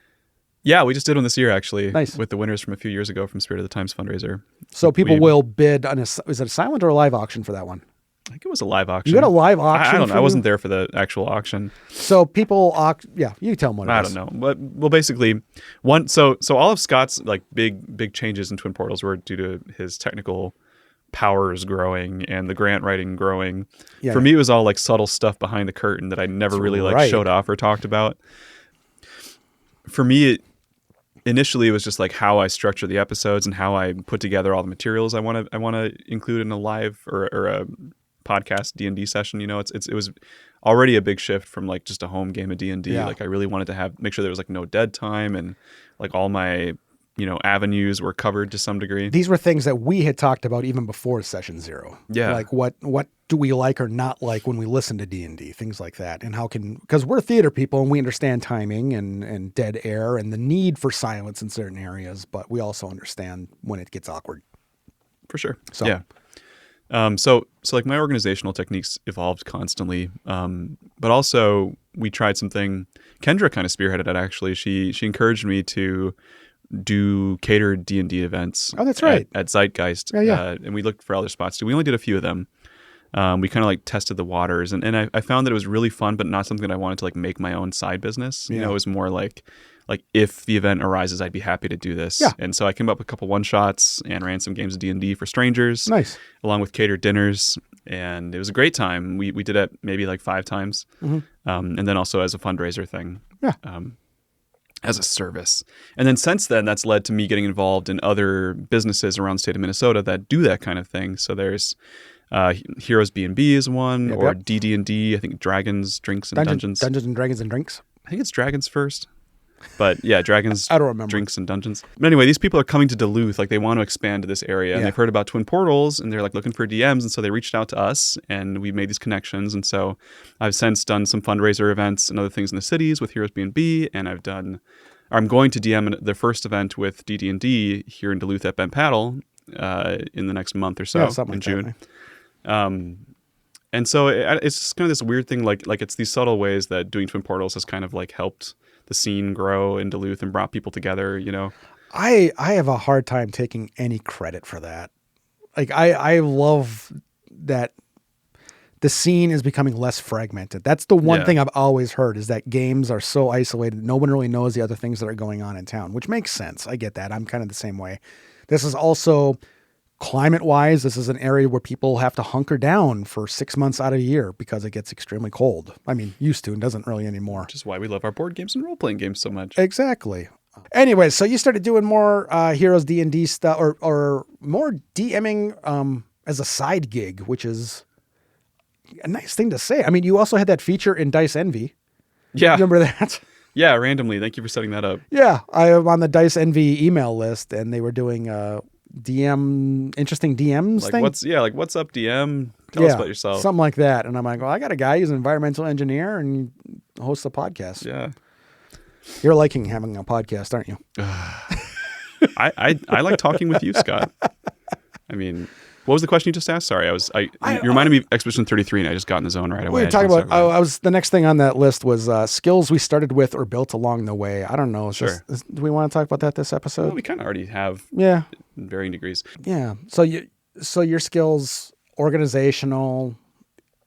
Yeah, we just did one this year, actually. Nice. With the winners from a few years ago from Spirit of the Times fundraiser. So people will bid on is it a silent or a live auction for that one? I think it was a live auction. You got a live auction? I don't know. I wasn't there for the actual auction. So people, you tell them what it is. I don't know. But well, basically, so all of Scott's like big changes in Twin Portals were due to his technical powers growing and the grant writing growing. Yeah, for me, it was all like subtle stuff behind the curtain that I never really showed off or talked about. For me, initially it was just like how I structure the episodes and how I put together all the materials I want to include in a live or a podcast D&D session. It was already a big shift from like just a home game of D&D. Yeah. Like I really wanted to make sure there was like no dead time and like all my avenues were covered to some degree. These were things that we had talked about even before session 0. Yeah. Like what do we like or not like when we listen to D&D, things like that. And because we're theater people and we understand timing and dead air and the need for silence in certain areas, but we also understand when it gets awkward. For sure. So, yeah. So like my organizational techniques evolved constantly. But also we tried something, Kendra kind of spearheaded it actually. She encouraged me to do catered D&D events. Oh, that's right. At Zeitgeist. Yeah. And we looked for other spots too. We only did a few of them. We kind of like tested the waters and I found that it was really fun, but not something that I wanted to like make my own side business. It was more like if the event arises, I'd be happy to do this. Yeah. And so I came up with a couple one-shots and ran some games of D&D for strangers. Nice. Along with catered dinners. And it was a great time. We did it maybe like 5 times. Mm-hmm. And then also as a fundraiser thing. Yeah. As a service. And then since then, that's led to me getting involved in other businesses around the state of Minnesota that do that kind of thing. So there's Heroes B&B is one, or DD&D, I think Dragons, Drinks, and Dungeons. Dungeons and Dragons and Drinks? I think it's Dragons first. But yeah, Dragons, I don't remember. Drinks, and Dungeons. But anyway, these people are coming to Duluth. Like they want to expand to this area. And they've heard about Twin Portals, and they're like looking for DMs. And so they reached out to us, and we made these connections. And so I've since done some fundraiser events and other things in the cities with Heroes B&B. And I'm going to DM the first event with DD&D here in Duluth at Ben Paddle in the next month or so, in June. And so it's just kind of this weird thing, like it's these subtle ways that doing Twin Portals has kind of like helped the scene grow in Duluth and brought people together, I have a hard time taking any credit for that. Like I love that the scene is becoming less fragmented. That's the one thing I've always heard, is that games are so isolated. No one really knows the other things that are going on in town, which makes sense. I get that. I'm kind of the same way. This is also climate-wise, this is an area where people have to hunker down for 6 months out of the year because it gets extremely cold. I mean, used to, and doesn't really anymore. Which is why we love our board games and role-playing games so much. Exactly. Anyway, so you started doing more Heroes D&D stuff, or more DMing as a side gig, which is a nice thing to say. I mean, you also had that feature in Dice Envy. Yeah. You remember that? Yeah, randomly. Thank you for setting that up. Yeah. I am on the Dice Envy email list, and they were doing interesting DMs like thing. What's up, DM? Tell us about yourself. Something like that. And I'm like, well, I got a guy who's an environmental engineer and hosts a podcast. Yeah. You're liking having a podcast, aren't you? I like talking with you, Scott. I mean, what was the question you just asked? Sorry, you reminded me of Expedition 33, and I just got in the zone right away. We were talking about. The next thing on that list was skills we started with or built along the way. I don't know. Sure. Do we want to talk about that this episode? Well, we kind of already have. Yeah. In varying degrees. Yeah. So your skills, organizational,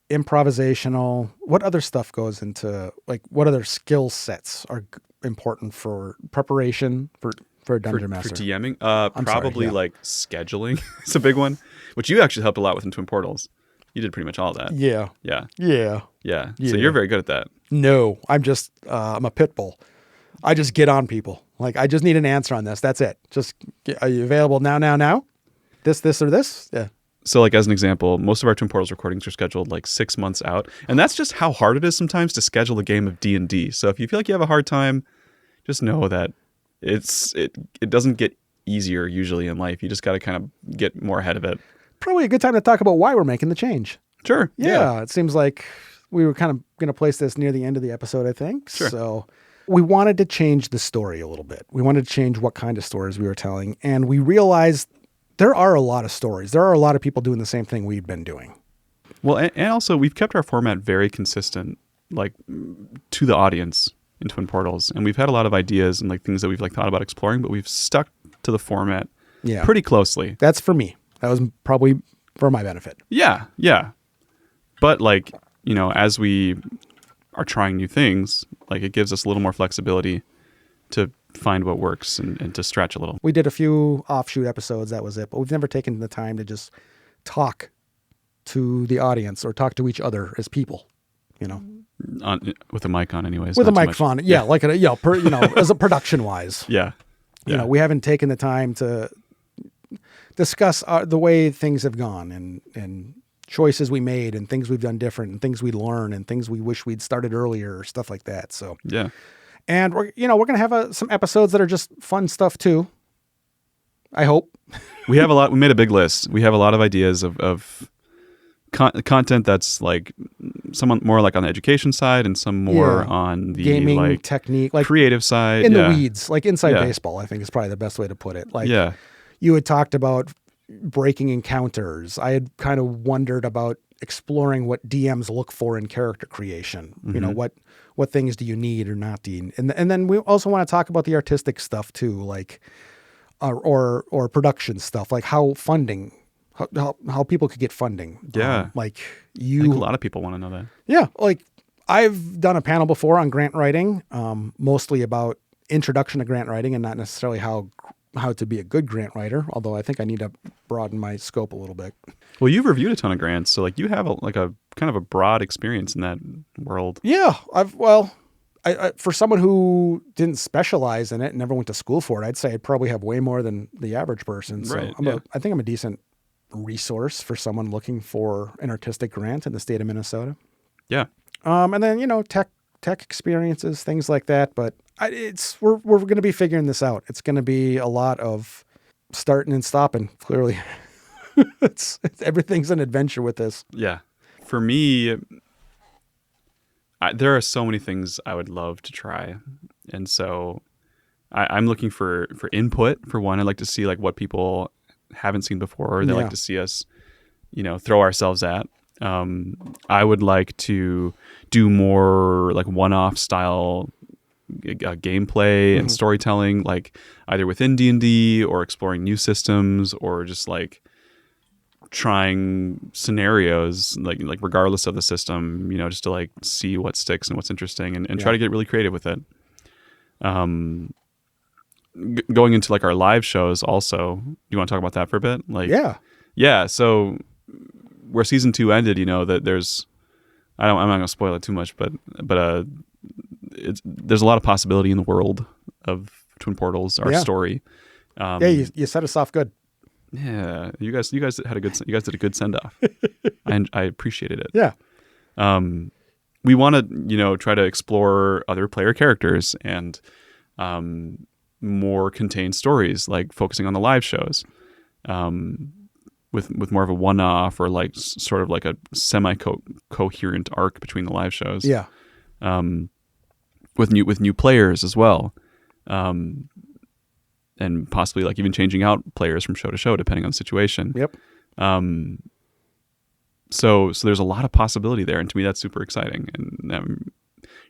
improvisational. What other stuff goes into what other skill sets are important for preparation for a dungeon master? For DMing? Probably like scheduling is a big one, which you actually helped a lot with in Twin Portals. You did pretty much all of that. Yeah. So you're very good at that. No, I'm a pit bull. I just get on people. Like, I just need an answer on this. That's it. Are you available now? This, or this? Yeah. So like, as an example, most of our Twin Portals recordings are scheduled like 6 months out. And that's just how hard it is sometimes to schedule a game of D&D. So if you feel like you have a hard time, just know that it doesn't get easier usually in life. You just got to kind of get more ahead of it. Probably a good time to talk about why we're making the change. Sure. Yeah. It seems like we were kind of going to place this near the end of the episode, I think. Sure. So we wanted to change the story a little bit. We wanted to change what kind of stories we were telling. And we realized there are a lot of stories. There are a lot of people doing the same thing we've been doing. Well, and also we've kept our format very consistent, like to the audience in Twin Portals. And we've had a lot of ideas and like things that we've like thought about exploring, but we've stuck to the format pretty closely. That's for me. That was probably for my benefit. Yeah. But like, as we are trying new things, like it gives us a little more flexibility to find what works and to stretch a little. We did a few offshoot episodes, that was it. But we've never taken the time to just talk to the audience or talk to each other as people, with a mic on anyways. With a mic on, yeah. Like, as a production wise. Yeah. We haven't taken the time to discuss the way things have gone and choices we made and things we've done different and things we learned and things we wish we'd started earlier or stuff like that. So, yeah. And we're going to have some episodes that are just fun stuff too. I hope. We made a big list. We have a lot of ideas of content that's like some more like on the education side and some more on the gaming, like technique, like creative side. In the weeds, like inside baseball, I think is probably the best way to put it. Like you had talked about breaking encounters. I had kind of wondered about exploring what DMs look for in character creation. Mm-hmm. What things do you need or not need? And then we also want to talk about the artistic stuff too, like or production stuff, like how funding, how people could get funding. Yeah. I think a lot of people want to know that. Yeah. Like I've done a panel before on grant writing, mostly about introduction to grant writing and not necessarily how to be a good grant writer, although I think I need to broaden my scope a little bit. Well, you've reviewed a ton of grants, so like you have a kind of a broad experience in that world. Yeah, I for someone who didn't specialize in it and never went to school for it, I'd say I probably have way more than the average person. So right, I think I'm a decent resource for someone looking for an artistic grant in the state of Minnesota. Yeah. And then tech experiences, things like that, but we're going to be figuring this out. It's going to be a lot of starting and stopping. Clearly, everything's an adventure with this. Yeah, for me, there are so many things I would love to try, and so I'm looking for input. For one, I'd like to see like what people haven't seen before. They like to see us, throw ourselves at. I would like to do more like one-off style gameplay and storytelling, like either within D&D or exploring new systems or just like trying scenarios like regardless of the system, just to like see what sticks and what's interesting and try to get really creative with it. Going into like our live shows also, you want to talk about that for a bit? Yeah. So where season 2 ended, that there's, I'm not going to spoil it too much, but there's a lot of possibility in the world of Twin Portals, our story. You set us off good. Yeah, you guys did a good send off. I appreciated it. Yeah. We want to try to explore other player characters and more contained stories, like focusing on the live shows. with more of a one-off or like sort of like a semi-coherent arc between the live shows. Yeah. With new players as well. And possibly like even changing out players from show to show depending on the situation. Yep. So there's a lot of possibility there, and to me that's super exciting, and I'm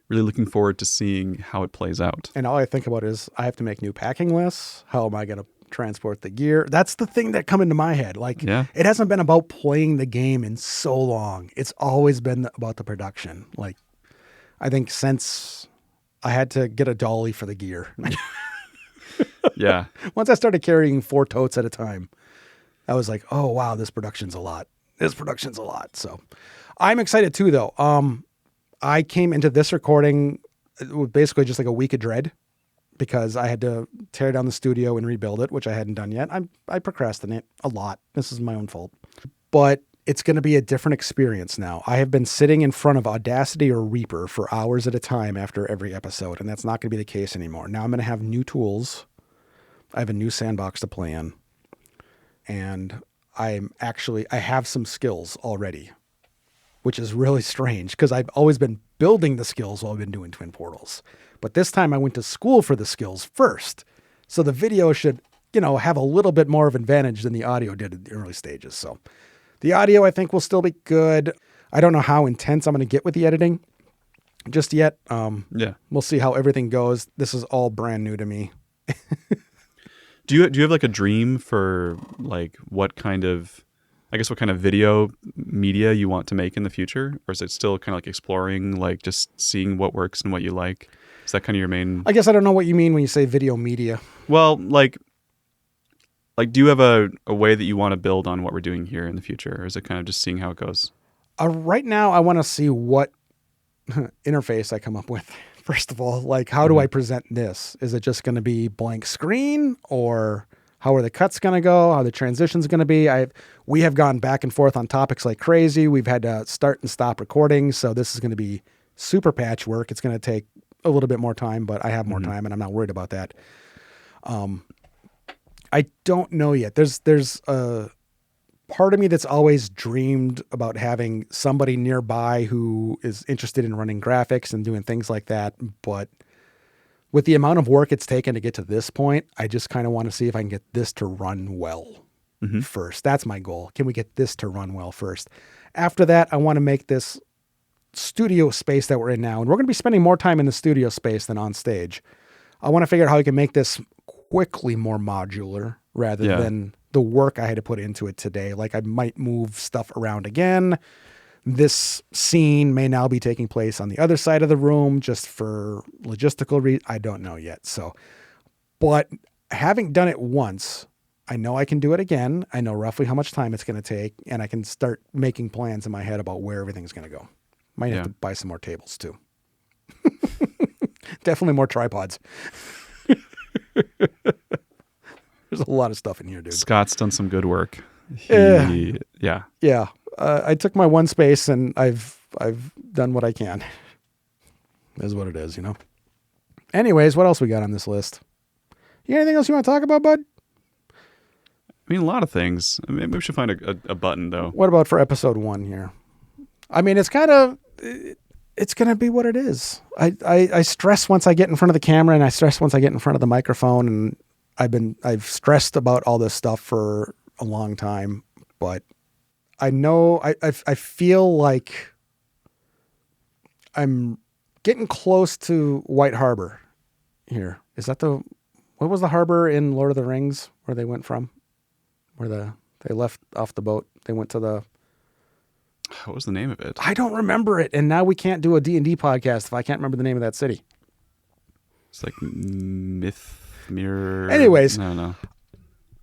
really looking forward to seeing how it plays out. And all I think about is I have to make new packing lists. How am I going to transport the gear? That's the thing that come into my head. Like, It hasn't been about playing the game in so long. It's always been about the production. Like, I think since I had to get a dolly for the gear. Yeah. Once I started carrying 4 totes at a time, I was like, oh, wow, this production's a lot. So I'm excited too, though. I came into this recording with basically just like a week of dread because I had to tear down the studio and rebuild it, which I hadn't done yet. I procrastinate a lot. This is my own fault. But it's going to be a different experience now. I have been sitting in front of Audacity or Reaper for hours at a time after every episode, and that's not going to be the case anymore. Now I'm going to have new tools. I have a new sandbox to play in, and I have some skills already, which is really strange because I've always been building the skills while I've been doing Twin Portals. But this time I went to school for the skills first. So the video should, have a little bit more of an advantage than the audio did in the early stages. So the audio, I think, will still be good. I don't know how intense I'm going to get with the editing just yet. We'll see how everything goes. This is all brand new to me. Do you have like a dream for like what kind of video media you want to make in the future? Or is it still kind of like exploring, like just seeing what works and what you like? Is that kind of your main? I guess I don't know what you mean when you say video media. Well, like do you have a way that you want to build on what we're doing here in the future? Or is it kind of just seeing how it goes? Right now, I want to see what interface I come up with. First of all, like, how do I present this? Is it just going to be blank screen, or how are the cuts going to go? How are the transitions going to be? We have gone back and forth on topics like crazy. We've had to start and stop recording. So this is going to be super patchwork. It's going to take a little bit more time, but I have more time and I'm not worried about that. I don't know yet. There's a part of me that's always dreamed about having somebody nearby who is interested in running graphics and doing things like that. But with the amount of work it's taken to get to this point, I just kind of want to see if I can get this to run well first. That's my goal. Can we get this to run well first? After that, I want to make this studio space that we're in now, and we're going to be spending more time in the studio space than on stage. I want to figure out how we can make this quickly more modular rather than the work I had to put into it today. Like, I might move stuff around again. This scene may now be taking place on the other side of the room just for logistical reasons. I don't know yet. So, but having done it once, I know I can do it again. I know roughly how much time it's going to take, and I can start making plans in my head about where everything's going to go. Might have to buy some more tables too. Definitely more tripods. There's a lot of stuff in here, dude. Scott's done some good work. Yeah. I took my one space and I've done what I can. Is what it is, Anyways, what else we got on this list? You got anything else you want to talk about, bud? I mean, a lot of things. I mean, maybe we should find a button, though. What about for episode 1 here? I mean, it's going to be what it is. I stress once I get in front of the camera, and I stress once I get in front of the microphone, and I've stressed about all this stuff for a long time, but I know I feel like I'm getting close to White Harbor here. Is that what was the harbor in Lord of the Rings where they went from? Where they left off the boat. They went to the... What was the name of it? I don't remember it. And now we can't do a D&D podcast if I can't remember the name of that city. It's like Mirror. Anyways. No.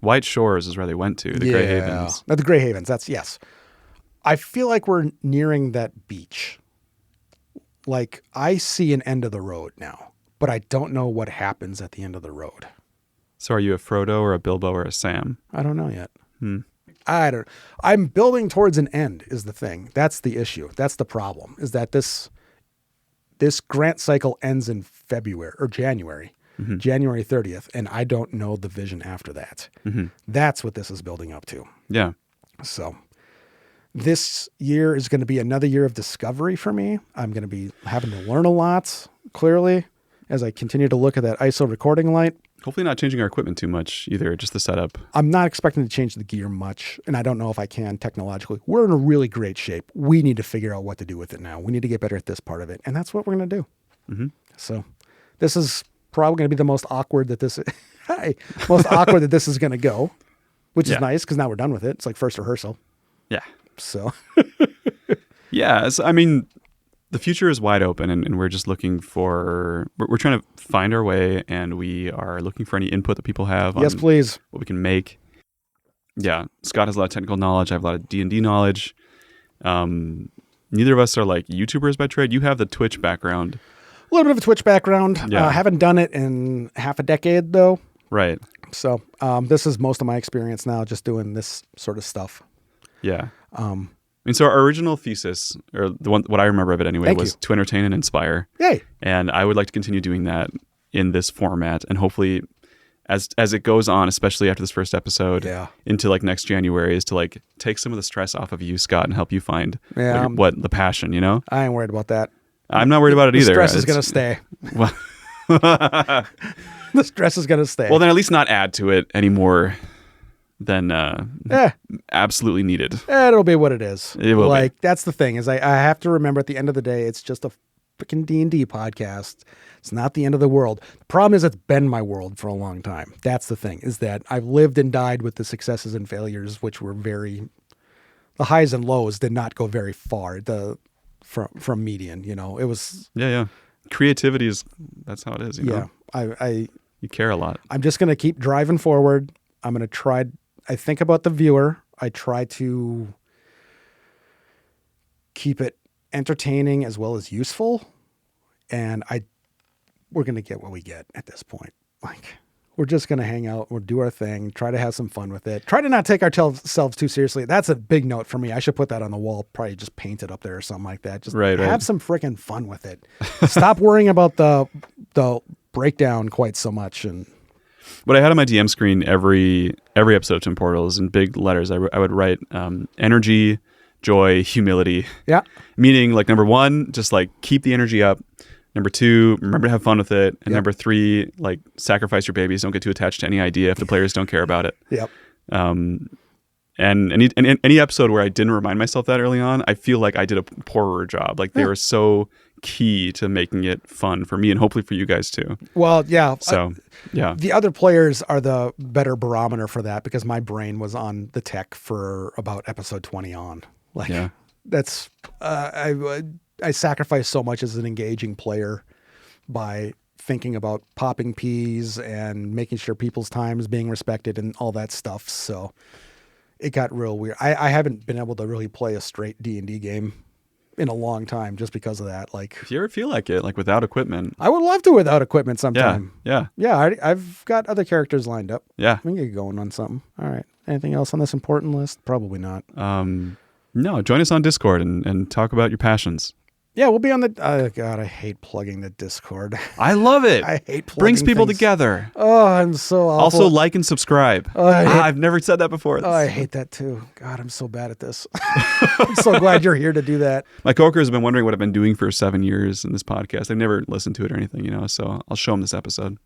White Shores is where they went to. The Grey Havens. The Grey Havens. Yes. I feel like we're nearing that beach. Like, I see an end of the road now, but I don't know what happens at the end of the road. So are you a Frodo or a Bilbo or a Sam? I don't know yet. I'm building towards an end is the thing. That's the issue. That's the problem, is that this grant cycle ends in February or January. January 30th, and I don't know the vision after that. That's what this is building up to. Yeah. So this year is going to be another year of discovery for me. I'm going to be having to learn a lot, clearly, as I continue to look at that ISO recording light. Hopefully not changing our equipment too much either, just the setup. I'm not expecting to change the gear much, and I don't know if I can technologically. We're in a really great shape. We need to figure out what to do with it now. We need to get better at this part of it, and that's what we're going to do. So this is probably going to be the most awkward that this is going to go, which is nice because now we're done with it. It's like first rehearsal. Yeah. So yeah, I mean, the future is wide open, and we're just looking for, we're trying to find our way, and we are looking for any input that people have. Yes, please. What we can make. Yeah, Scott has a lot of technical knowledge. I have a lot of D&D knowledge. Neither of us are like YouTubers by trade. You have the Twitch background. A little bit of a Twitch background. Yeah. I haven't done it in half a decade, though. Right. So this is most of my experience now, just doing this sort of stuff. Yeah. And so our original thesis, or what I remember of it anyway, was to entertain and inspire. Yay! And I would like to continue doing that in this format, and hopefully, as it goes on, especially after this first episode, into like next January, is to like take some of the stress off of you, Scott, and help you find what the passion. You know, I ain't worried about that. I'm not worried about it either. The stress is going to stay. Well, the stress is going to stay. Well, then at least not add to it anymore than absolutely needed. It'll be what it is. It will be. That's the thing, is I have to remember at the end of the day, it's just a freaking D&D podcast. It's not the end of the world. The problem is it's been my world for a long time. That's the thing, is that I've lived and died with the successes and failures, which were the highs and lows did not go very far from median, you know. It was... Yeah. Creativity that's how it is, you know? You care a lot. I'm just going to keep driving forward. I'm going to try... I think about the viewer. I try to keep it entertaining as well as useful. And we're going to get what we get at this point. Like, we're just going to hang out. We'll do our thing. Try to have some fun with it. Try to not take ourselves too seriously. That's a big note for me. I should put that on the wall. Probably just paint it up there or something like that. Just have some freaking fun with it. Stop worrying about the breakdown quite so much. And what I had on my DM screen every episode of Twin Portals in big letters, I would write energy, joy, humility. Yeah. Meaning, like, number one, just like keep the energy up. Number two, remember to have fun with it. And number three, like, sacrifice your babies. Don't get too attached to any idea if the players don't care about it. Yep. And any episode where I didn't remind myself that early on, I feel like I did a poorer job. Like, they were so key to making it fun for me and hopefully for you guys too. Well, yeah. So, the other players are the better barometer for that, because my brain was on the tech for about episode 20 on. Like, that's I sacrifice so much as an engaging player by thinking about popping peas and making sure people's time is being respected and all that stuff. So it got real weird. I haven't been able to really play a straight D&D game in a long time just because of that. Like, if you ever feel like it, like without equipment, I would love to without equipment sometime. Yeah. I've got other characters lined up. Yeah, we can get going on something. All right. Anything else on this important list? Probably not. No. Join us on Discord and talk about your passions. Yeah, we'll be on the... God, I hate plugging the Discord. I love it. I hate plugging Brings people things together. Oh, I'm so awful. Also, like and subscribe. I've never said that before. Oh, I hate that too. God, I'm so bad at this. I'm so glad you're here to do that. My coworkers have been wondering what I've been doing for 7 years in this podcast. They've never listened to it or anything, you know, so I'll show them this episode.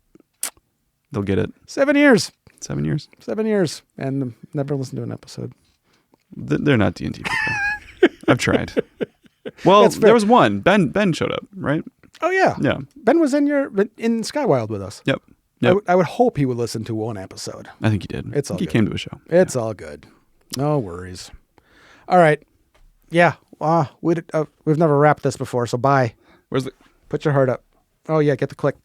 They'll get it. 7 years. 7 years. 7 years. And never listened to an episode. They're not D&D people. I've tried. Well, there was one. Ben showed up, right? Oh, yeah. Yeah. Ben was in Skywild with us. Yep. I would hope he would listen to one episode. I think he did. It's all he good. came to a show. It's all good. No worries. All right. Yeah. We've never wrapped this before, so bye. Where's the... Put your heart up. Oh, yeah. Get the click.